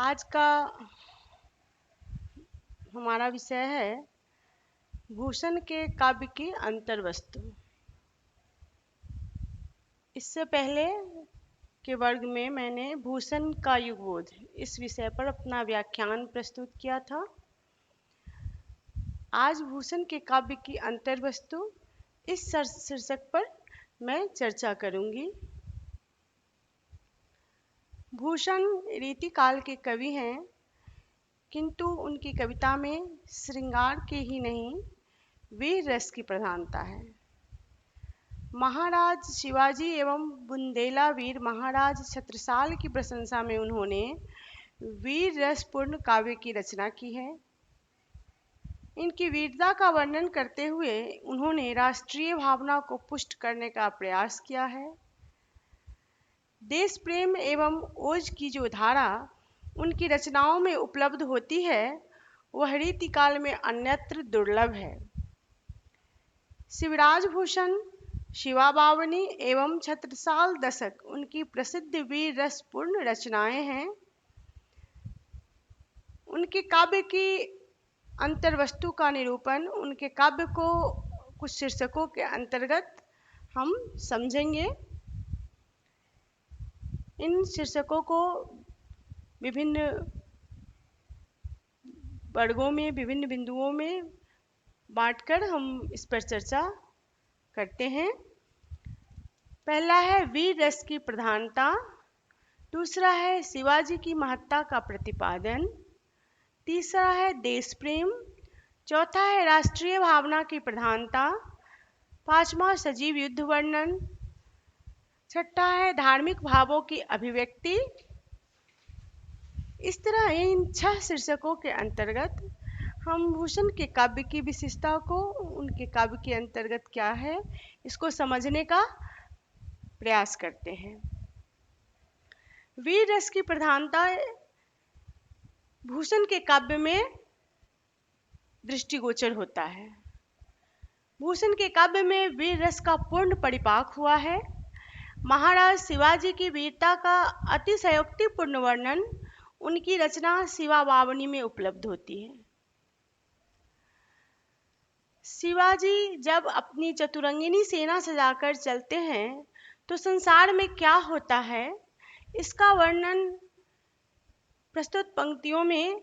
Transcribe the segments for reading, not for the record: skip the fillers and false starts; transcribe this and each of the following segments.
आज का हमारा विषय है भूषण के काव्य की अंतर्वस्तु। इससे पहले के वर्ग में मैंने भूषण का युगबोध इस विषय पर अपना व्याख्यान प्रस्तुत किया था। आज भूषण के काव्य की अंतर्वस्तु इस शीर्षक पर मैं चर्चा करूंगी। भूषण रीतिकाल के कवि हैं, किंतु उनकी कविता में श्रृंगार के ही नहीं वीर रस की प्रधानता है। महाराज शिवाजी एवं बुंदेला वीर महाराज छत्रसाल की प्रशंसा में उन्होंने वीर रसपूर्ण काव्य की रचना की है। इनकी वीरता का वर्णन करते हुए उन्होंने राष्ट्रीय भावना को पुष्ट करने का प्रयास किया है। देश प्रेम एवं ओज की जो धारा उनकी रचनाओं में उपलब्ध होती है वह रीतिकाल में अन्यत्र दुर्लभ है। शिवराज भूषण, शिवा बावनी एवं छत्रसाल दशक उनकी प्रसिद्ध वीर रसपूर्ण रचनाएं हैं। उनके काव्य की अंतर्वस्तु का निरूपण उनके काव्य को कुछ शीर्षकों के अंतर्गत हम समझेंगे। इन शीर्षकों को विभिन्न वर्गों में, विभिन्न बिंदुओं में बांटकर हम इस पर चर्चा करते हैं। पहला है वीर रस की प्रधानता, दूसरा है शिवाजी की महत्ता का प्रतिपादन, तीसरा है देश प्रेम, चौथा है राष्ट्रीय भावना की प्रधानता, पांचवा सजीव युद्ध वर्णन, छठा है धार्मिक भावों की अभिव्यक्ति। इस तरह इन 6 शीर्षकों के अंतर्गत हम भूषण के काव्य की विशेषता को, उनके काव्य के अंतर्गत क्या है, इसको समझने का प्रयास करते हैं। वीर रस की प्रधानता भूषण के काव्य में दृष्टिगोचर होता है। भूषण के काव्य में वीर रस का पूर्ण परिपाक हुआ है। महाराज शिवाजी की वीरता का अतिशयोक्तिपूर्ण वर्णन उनकी रचना शिवा बावनी में उपलब्ध होती है। शिवाजी जब अपनी चतुरंगिनी सेना सजाकर चलते हैं तो संसार में क्या होता है, इसका वर्णन प्रस्तुत पंक्तियों में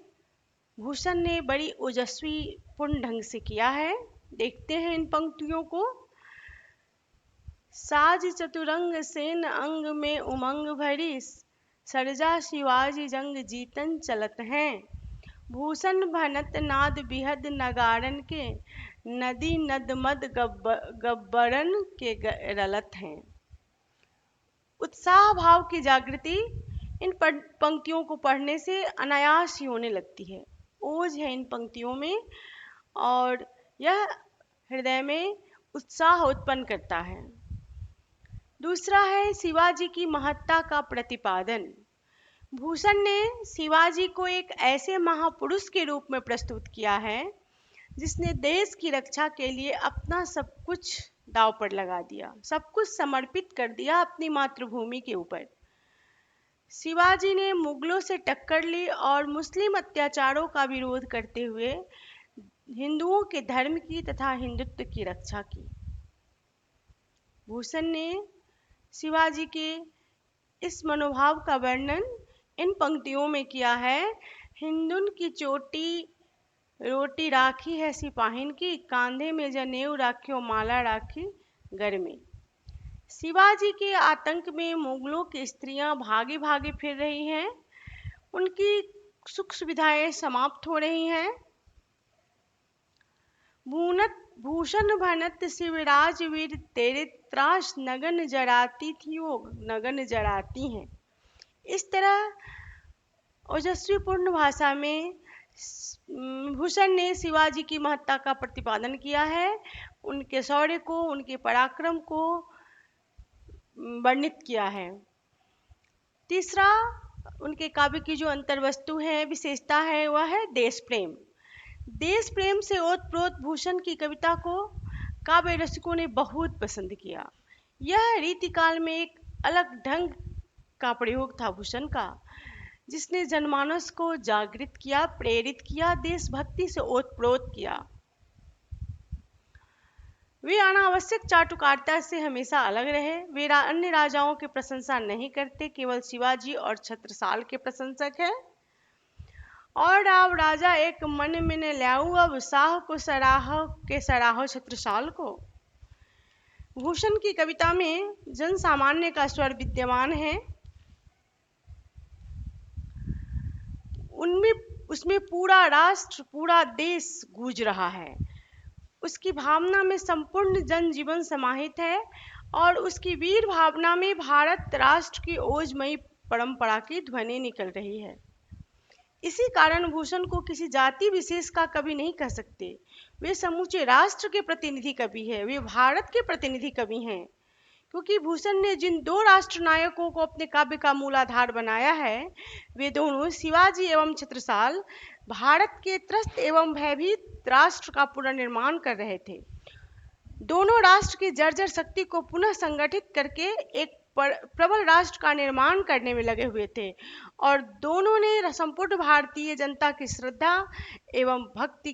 भूषण ने बड़ी ओजस्वी पूर्ण ढंग से किया है। देखते हैं इन पंक्तियों को। साज चतुरंग सेन अंग में उमंग भरी, सरजा शिवाजी जंग जीतन चलत हैं। भूषण भनत नाद बिहद नगारन के, नदी नद मद गब्बरन के रलत हैं। उत्साह भाव की जागृति इन पंक्तियों को पढ़ने से अनायास ही होने लगती है। ओज है इन पंक्तियों में और यह हृदय में उत्साह उत्पन्न करता है। दूसरा है शिवाजी की महत्ता का प्रतिपादन। भूषण ने शिवाजी को एक ऐसे महापुरुष के रूप में प्रस्तुत किया है जिसने देश की रक्षा के लिए अपना सब कुछ दांव पर लगा दिया, सब कुछ समर्पित कर दिया अपनी मातृभूमि के ऊपर। शिवाजी ने मुगलों से टक्कर ली और मुस्लिम अत्याचारों का विरोध करते हुए हिंदुओं के धर्म की तथा हिंदुत्व की रक्षा की। भूषण ने शिवाजी के इस मनोभाव का वर्णन इन पंक्तियों में किया है। हिंदुन की चोटी रोटी राखी है सिपाहिन की, कांधे में जनेऊ राखियो माला राखी घर में। शिवाजी के आतंक में मुगलों की स्त्रियां भागी भागी फिर रही हैं, उनकी सुख सुविधाएं समाप्त हो रही हैं। भूषण भनत शिवराज वीर तेरे त्रास, नगन जराती थी वो नगन जराती हैं। इस तरह ओजस्वी पूर्ण भाषा में भूषण ने शिवाजी की महत्ता का प्रतिपादन किया है, उनके शौर्य को, उनके पराक्रम को वर्णित किया है। तीसरा उनके काव्य की जो अंतर्वस्तु है, विशेषता है, वह है देश प्रेम। देश प्रेम से ओतप्रोत भूषण की कविता को काव्य रसिकों ने बहुत पसंद किया। यह रीतिकाल में एक अलग ढंग का प्रयोग था भूषण का। जिसने जनमानस को जागृत किया, प्रेरित किया, देशभक्ति से ओतप्रोत किया। वे अनावश्यक चाटुकारिता से हमेशा अलग रहे। वे अन्य राजाओं की प्रशंसा नहीं करते, केवल शिवाजी और छत्रसाल के प्रशंसक हैं। और अब राजा एक मन में न ल्याऊ, अब साह को सराहो छत्रसाल को। भूषण की कविता में जन सामान्य का स्वर विद्यमान है। उसमें पूरा राष्ट्र, पूरा देश गूंज रहा है। उसकी भावना में संपूर्ण जनजीवन समाहित है और उसकी वीर भावना में भारत राष्ट्र की ओजमयी परंपरा की ध्वनि निकल रही है। इसी कारण भूषण को किसी जाति विशेष का कवि नहीं कह सकते। वे समूचे राष्ट्र के प्रतिनिधि कवि हैं, वे भारत के प्रतिनिधि कवि हैं। क्योंकि भूषण ने जिन दो राष्ट्र नायकों को अपने काव्य का मूलाधार बनाया है, वे दोनों शिवाजी एवं छत्रसाल भारत के त्रस्त एवं भयभीत राष्ट्र का पुनर्निर्माण कर रहे थे। दोनों राष्ट्र की जर्जर शक्ति को पुनः संगठित करके एक प्रबल राष्ट्र का निर्माण करने में लगे हुए थे और दोनों ने संपूर्ण भारतीय जनता की श्रद्धा एवं भक्ति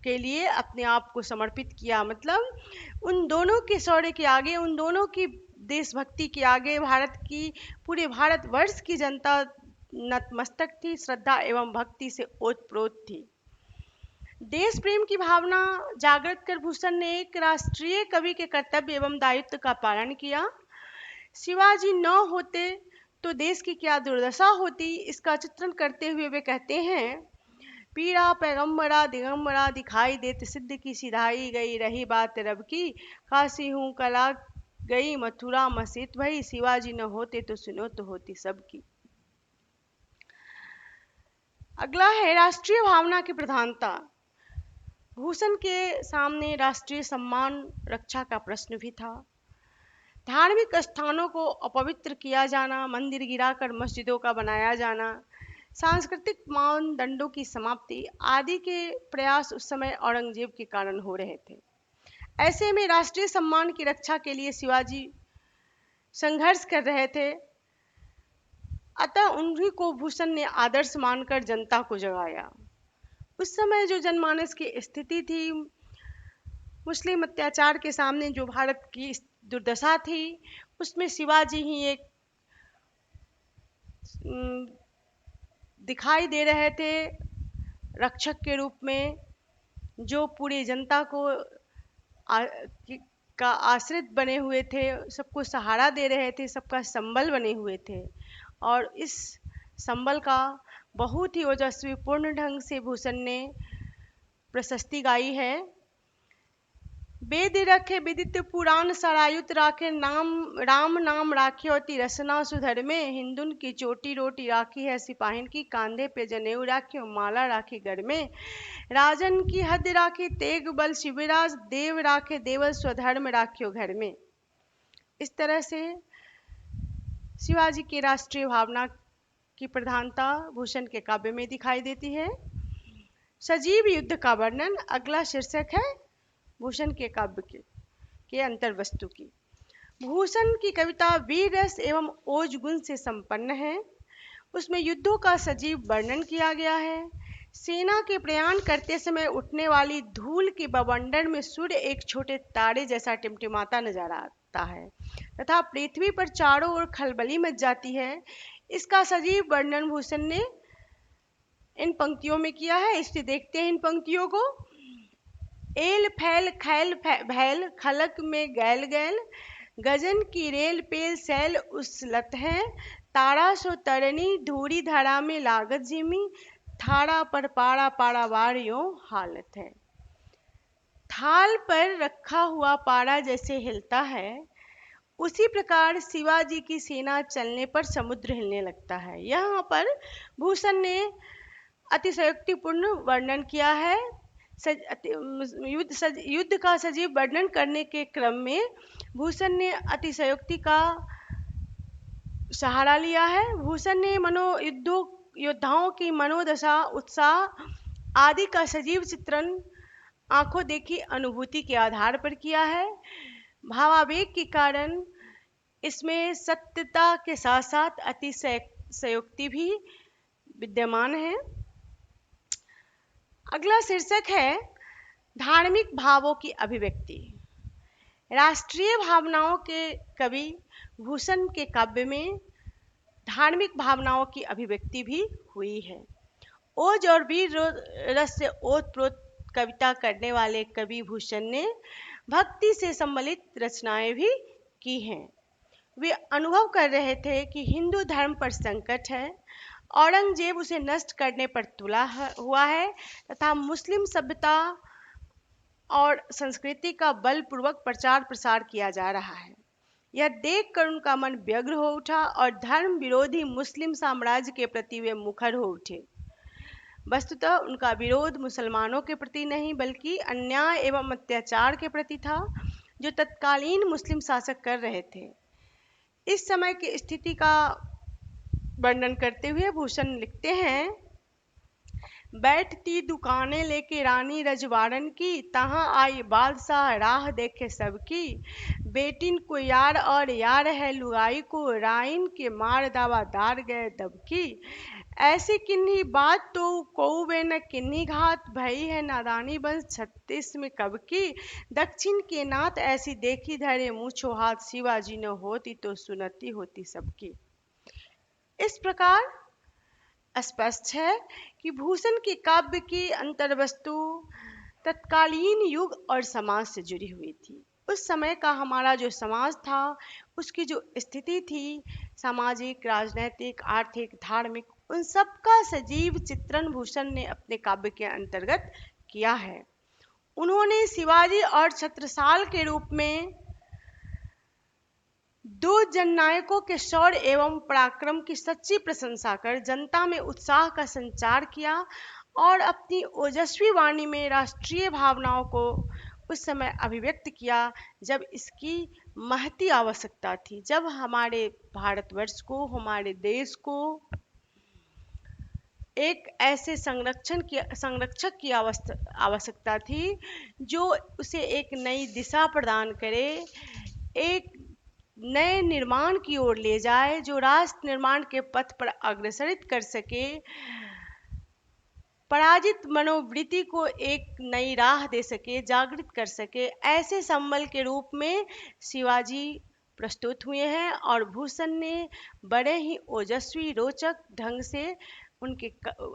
के लिए अपने आप को समर्पित किया। मतलब उन दोनों के शौर्य के आगे, उन दोनों की देशभक्ति के आगे पूरे भारतवर्ष की जनता नतमस्तक थी, श्रद्धा एवं भक्ति से ओतप्रोत थी। देश प्रेम की भावना जागृत कर भूषण ने एक राष्ट्रीय कवि के कर्तव्य एवं दायित्व का पालन किया। शिवाजी न होते तो देश की क्या दुर्दशा होती, इसका चित्रण करते हुए वे कहते हैं, पीड़ा पैगंबरा दिगंबरा दिखाई देते सिद्ध की सिधाई गई रही बात रब की, काशी हूँ कला गई मथुरा मस्जिद भई, शिवाजी न होते तो सुनो तो होती सबकी। अगला है राष्ट्रीय भावना की प्रधानता। भूषण के सामने राष्ट्रीय सम्मान रक्षा का प्रश्न भी था। धार्मिक स्थानों को अपवित्र किया जाना, मंदिर गिराकर मस्जिदों का बनाया जाना, सांस्कृतिक मानदंडों की समाप्ति आदि के प्रयास उस समय औरंगजेब के कारण हो रहे थे। ऐसे में राष्ट्रीय सम्मान की रक्षा के लिए शिवाजी संघर्ष कर रहे थे। अतः उन्हीं को भूषण ने आदर्श मानकर जनता को जगाया। उस समय जो जनमानस की स्थिति थी, मुस्लिम अत्याचार के सामने जो भारत की दुर्दशा थी, उसमें शिवाजी ही एक दिखाई दे रहे थे रक्षक के रूप में, जो पूरी जनता को का आश्रित बने हुए थे, सबको सहारा दे रहे थे, सबका संबल बने हुए थे। और इस संबल का बहुत ही ओजस्वी पूर्ण ढंग से भूषण ने प्रशस्ति गाई है। वेद रखे विदित पुराण सरायुत राखे, राम नाम राखे होती रसना सुधर में, हिंदुन की चोटी रोटी राखी है सिपाहिन की, कांधे पे जनेऊ राखे माला राखी घर में, राजन की हद राखी तेग बल शिवराज, देव राखे देवल स्वधर्म राखियो घर में। इस तरह से शिवाजी की राष्ट्रीय भावना की प्रधानता भूषण के काव्य में दिखाई देती है। सजीव युद्ध का वर्णन अगला शीर्षक है भूषण के काव्य के अंतर वस्तु की। भूषण की कविता वीर रस एवं ओज गुण से संपन्न है। उसमें युद्धों का सजीव वर्णन किया गया है। सेना के प्रयाण करते समय उठने वाली धूल के बवंडर में सूर्य एक छोटे तारे जैसा टिमटिमाता नजर आता है तथा पृथ्वी पर चारों ओर खलबली मच जाती है। इसका सजीव वर्णन भूषण ने इन पंक्तियों में किया है। इसलिए देखते हैं इन पंक्तियों को। एल फैल खैल भैल खलक में गैल गैल, गजन की रेल पेल सैल उसलत है, तारा सो तरनी धूरी धरा में लागत जिमी, थाड़ा पर पाड़ा पाड़ा वारियों हालत है। थाल पर रखा हुआ पारा जैसे हिलता है, उसी प्रकार शिवाजी की सेना चलने पर समुद्र हिलने लगता है। यहाँ पर भूषण ने अतिशयोक्तिपूर्ण वर्णन किया है। युद्ध का सजीव वर्णन करने के क्रम में भूषण ने अतिशयोक्ति का सहारा लिया है। भूषण ने योद्धाओं की मनोदशा, उत्साह आदि का सजीव चित्रण आंखों देखी अनुभूति के आधार पर किया है। भावावेग के कारण इसमें सत्यता के साथ साथ संयुक्ति भी विद्यमान है। अगला शीर्षक है धार्मिक भावों की अभिव्यक्ति। राष्ट्रीय भावनाओं के कवि भूषण के काव्य में धार्मिक भावनाओं की अभिव्यक्ति भी हुई है। ओज और वीर रस से ओतप्रोत कविता करने वाले कवि भूषण ने भक्ति से सम्मिलित रचनाएं भी की हैं। वे अनुभव कर रहे थे कि हिंदू धर्म पर संकट है, औरंगजेब उसे नष्ट करने पर तुला हुआ है तथा मुस्लिम सभ्यता और संस्कृति का बलपूर्वक प्रचार प्रसार किया जा रहा है। यह देखकर उनका मन व्यग्र हो उठा और धर्म विरोधी मुस्लिम साम्राज्य के प्रति वे मुखर हो उठे। वस्तुतः उनका विरोध मुसलमानों के प्रति नहीं बल्कि अन्याय एवं अत्याचार के प्रति था जो तत्कालीन मुस्लिम शासक कर रहे थे। इस समय की स्थिति का वर्णन करते हुए भूषण लिखते हैं, बैठती दुकानें लेके रानी रजवाड़न की, तहाँ आई बादशाह राह देखे सबकी। बेटिन को यार और यार है लुगाई को, राइन के मार दावादार गए दबकी। ऐसी किन्ही बात तो कौवे न किन्ही घात, भई है नादानी बंस 36 में कब की। दक्षिण के नाथ ऐसी देखी धरे मूछो हाथ, शिवाजी न होती तो सुनती होती सबकी। इस प्रकार स्पष्ट है कि भूषण के काव्य की अंतर्वस्तु तत्कालीन युग और समाज से जुड़ी हुई थी। उस समय का हमारा जो समाज था, उसकी जो स्थिति थी, सामाजिक, राजनैतिक, आर्थिक, धार्मिक, उन सब का सजीव चित्रण भूषण ने अपने काव्य के अंतर्गत किया है। उन्होंने शिवाजी और छत्रसाल के रूप में दो जननायकों के शौर्य एवं पराक्रम की सच्ची प्रशंसा कर जनता में उत्साह का संचार किया और अपनी ओजस्वी वाणी में राष्ट्रीय भावनाओं को उस समय अभिव्यक्त किया जब इसकी महती आवश्यकता थी, जब हमारे भारतवर्ष को, हमारे देश को एक ऐसे संरक्षक की आवश्यकता थी जो उसे एक नई दिशा प्रदान करे, एक नए निर्माण की ओर ले जाए, जो राष्ट्र निर्माण के पथ पर अग्रसरित कर सके, पराजित मनोवृत्ति को एक नई राह दे सके, जागृत कर सके। ऐसे संबल के रूप में शिवाजी प्रस्तुत हुए हैं और भूषण ने बड़े ही ओजस्वी रोचक ढंग से उनके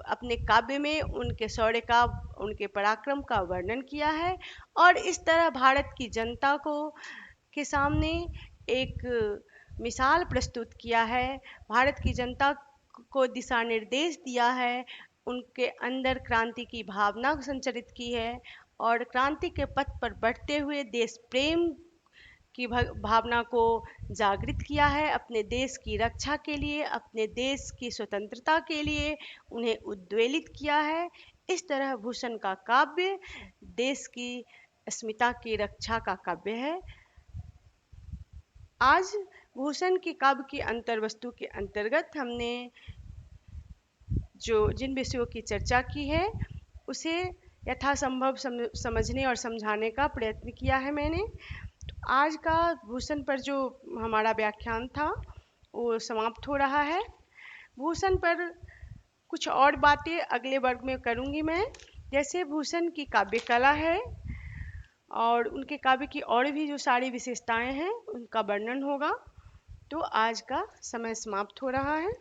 अपने काव्य में उनके शौर्य का, उनके पराक्रम का वर्णन किया है और इस तरह भारत की जनता को के सामने एक मिसाल प्रस्तुत किया है, भारत की जनता को दिशा निर्देश दिया है, उनके अंदर क्रांति की भावना संचारित की है और क्रांति के पथ पर बढ़ते हुए देश प्रेम की भावना को जागृत किया है। अपने देश की रक्षा के लिए, अपने देश की स्वतंत्रता के लिए उन्हें उद्वेलित किया है। इस तरह भूषण का काव्य देश की अस्मिता की रक्षा का काव्य है। आज भूषण की काव्य की अंतर्वस्तु के अंतर्गत हमने जो जिन विषयों की चर्चा की है उसे यथासंभव समझने और समझाने का प्रयत्न किया है मैंने। तो आज का भूषण पर जो हमारा व्याख्यान था वो समाप्त हो रहा है। भूषण पर कुछ और बातें अगले वर्ग में करूंगी मैं, जैसे भूषण की काव्य कला है और उनके काव्य की और भी जो सारी विशेषताएं हैं उनका वर्णन होगा। तो आज का समय समाप्त हो रहा है।